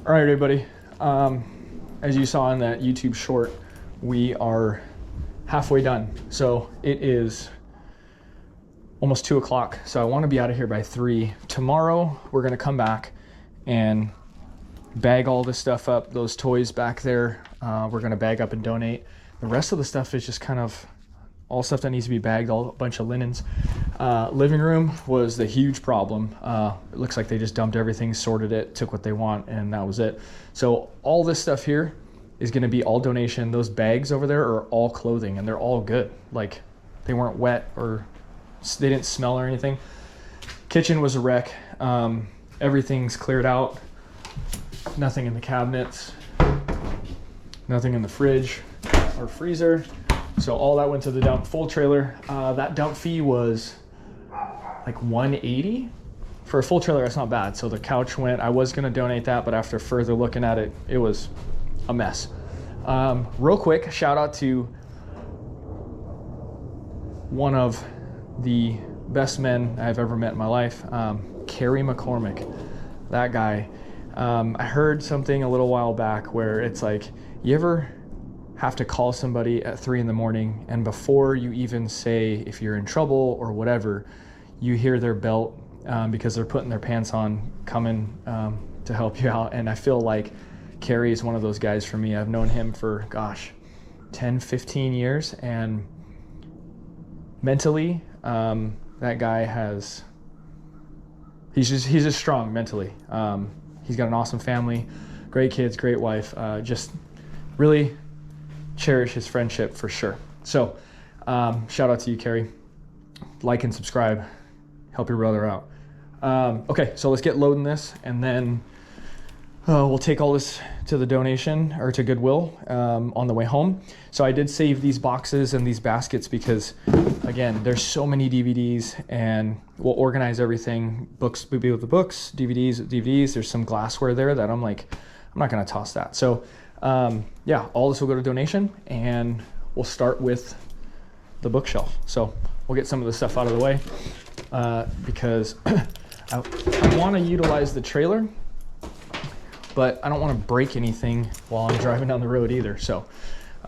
All right, everybody. As you saw in that YouTube short, we are halfway done. So it is almost 2 o'clock. So I want to be out of here by 3. Tomorrow, we're going to come back and bag all this stuff up. Those toys back there, we're going to bag up and donate. The rest of the stuff is just kind of all stuff that needs to be bagged, a bunch of linens. Living room was the huge problem. It looks like they just dumped everything, sorted it, took what they want, and that was it. So all this stuff here is going to be all donation. Those bags over there are all clothing, and they're all good. Like, they weren't wet or they didn't smell or anything. Kitchen was a wreck. Everything's cleared out. Nothing in the cabinets. Nothing in the fridge or freezer. So all that went to the dump. Full trailer. That dump fee was like $180 for a full trailer. That's not bad. So the couch went. I was going to donate that, but after further looking at it, it was a mess. Real quick, shout out to one of the best men I've ever met in my life, Kerry McCormick. That guy. I heard something a little while back where it's like, you ever have to call somebody at 3 in the morning, and before you even say if you're in trouble or whatever, you hear their belt because they're putting their pants on, coming to help you out. And I feel like Kerry is one of those guys for me. I've known him for, 10, 15 years, and mentally, that guy he's just strong mentally. He's got an awesome family, great kids, great wife, just really cherish his friendship for sure. So shout out to you, Kerry. Like and subscribe. Help your brother out. Okay, so let's get loading this, and then we'll take all this to the donation or to Goodwill on the way home. So I did save these boxes and these baskets because, again, there's so many DVDs, and we'll organize everything. Books, we'll be with the books, DVDs. There's some glassware there that I'm like, I'm not going to toss that. So yeah, all this will go to donation, and we'll start with the bookshelf. So we'll get some of the stuff out of the way because I want to utilize the trailer, but I don't want to break anything while I'm driving down the road either. So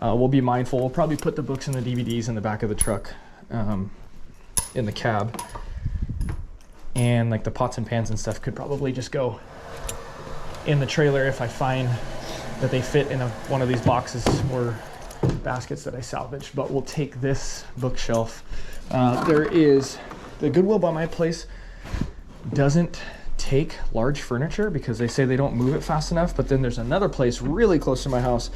we'll be mindful. We'll probably put the books and the DVDs in the back of the truck in the cab, and like the pots and pans and stuff could probably just go in the trailer if I find that they fit in one of these boxes or baskets that I salvaged. But we'll take this bookshelf. There is the Goodwill by my place doesn't take large furniture because they say they don't move it fast enough. But then there's another place really close to my house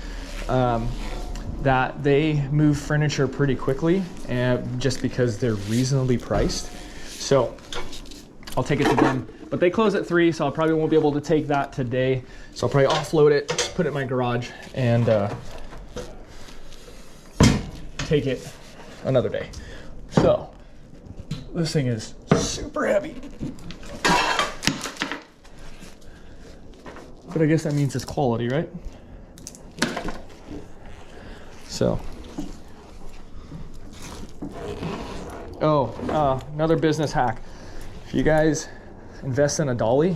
that they move furniture pretty quickly, and just because they're reasonably priced. So I'll take it to them. But they close at 3, so I probably won't be able to take that today. So I'll probably offload it, put it in my garage, and take it another day. So this thing is super heavy. But I guess that means it's quality, right? So. Another business hack. If you guys invest in a dolly,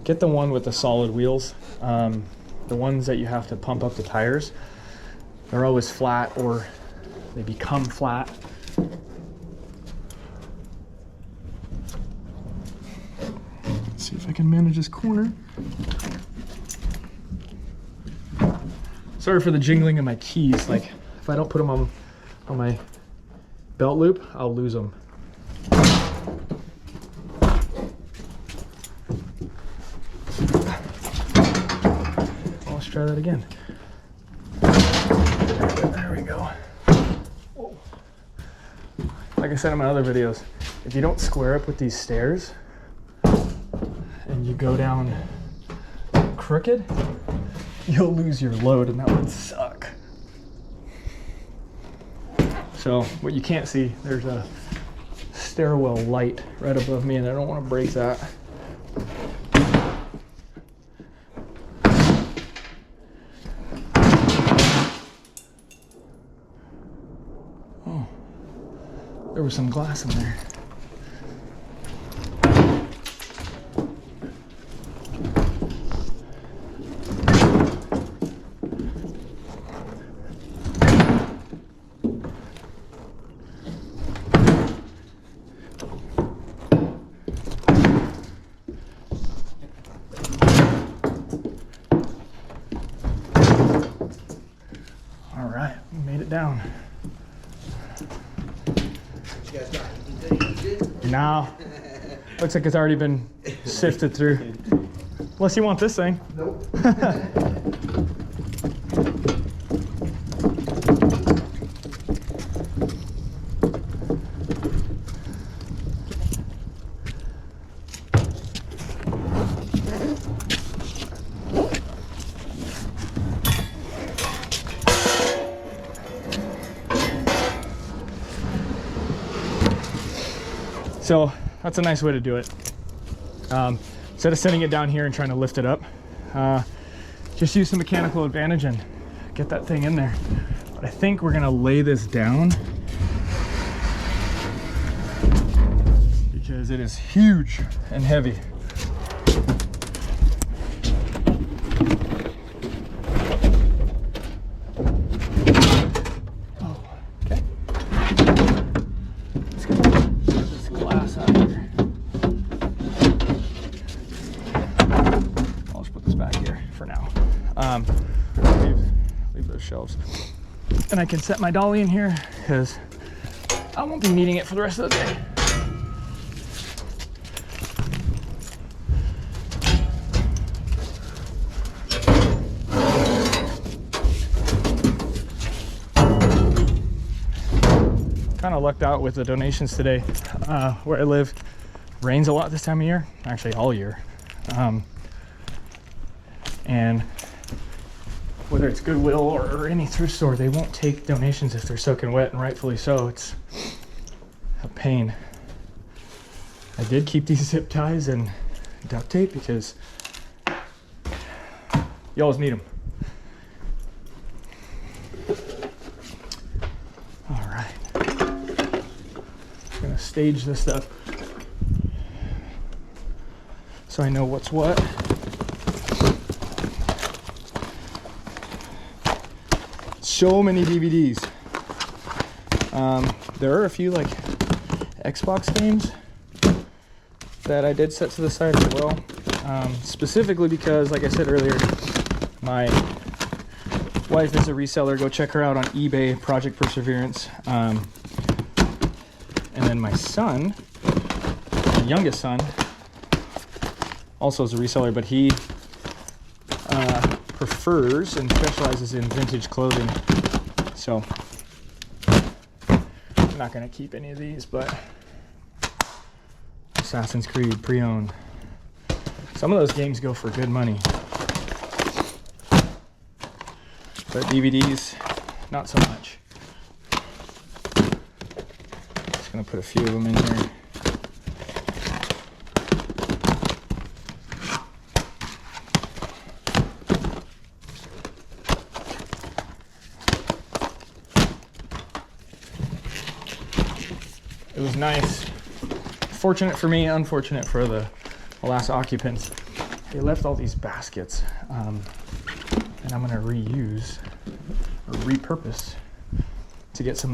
get the one with the solid wheels. The ones that you have to pump up the tires, they're always flat, or they become flat. Let's see if I can manage this corner. Sorry for the jingling of my keys. Like, if I don't put them on my belt loop, I'll lose them. Let's try that again. There we go. Whoa. Like I said in my other videos, if you don't square up with these stairs and you go down crooked, you'll lose your load, and that would suck. So what you can't see, there's a stairwell light right above me, and I don't want to break that. Oh, there was some glass in there. Now, looks like it's already been sifted through. Unless you want this thing. Nope. So that's a nice way to do it. Instead of sending it down here and trying to lift it up, just use some mechanical advantage and get that thing in there. But I think we're gonna lay this down because it is huge and heavy. Leave those shelves. And I can set my dolly in here because I won't be needing it for the rest of the day. Kind of lucked out with the donations today. Where I live, rains a lot this time of year, actually all year. And whether it's Goodwill or any thrift store, they won't take donations if they're soaking wet, and rightfully so. It's a pain. I did keep these zip ties and duct tape because you always need them. All right. I'm gonna stage this stuff so I know what's what. So many DVDs. There are a few like Xbox games that I did set to the side as well. Specifically because, like I said earlier, my wife is a reseller. Go check her out on eBay, Project Perseverance. And then my son, my youngest son, also is a reseller, but he prefers and specializes in vintage clothing. So I'm not going to keep any of these, but Assassin's Creed pre-owned. Some of those games go for good money, but DVDs, not so much. Just going to put a few of them in here. It was nice. Fortunate for me, unfortunate for the last occupants. They left all these baskets, and I'm gonna reuse or repurpose to get some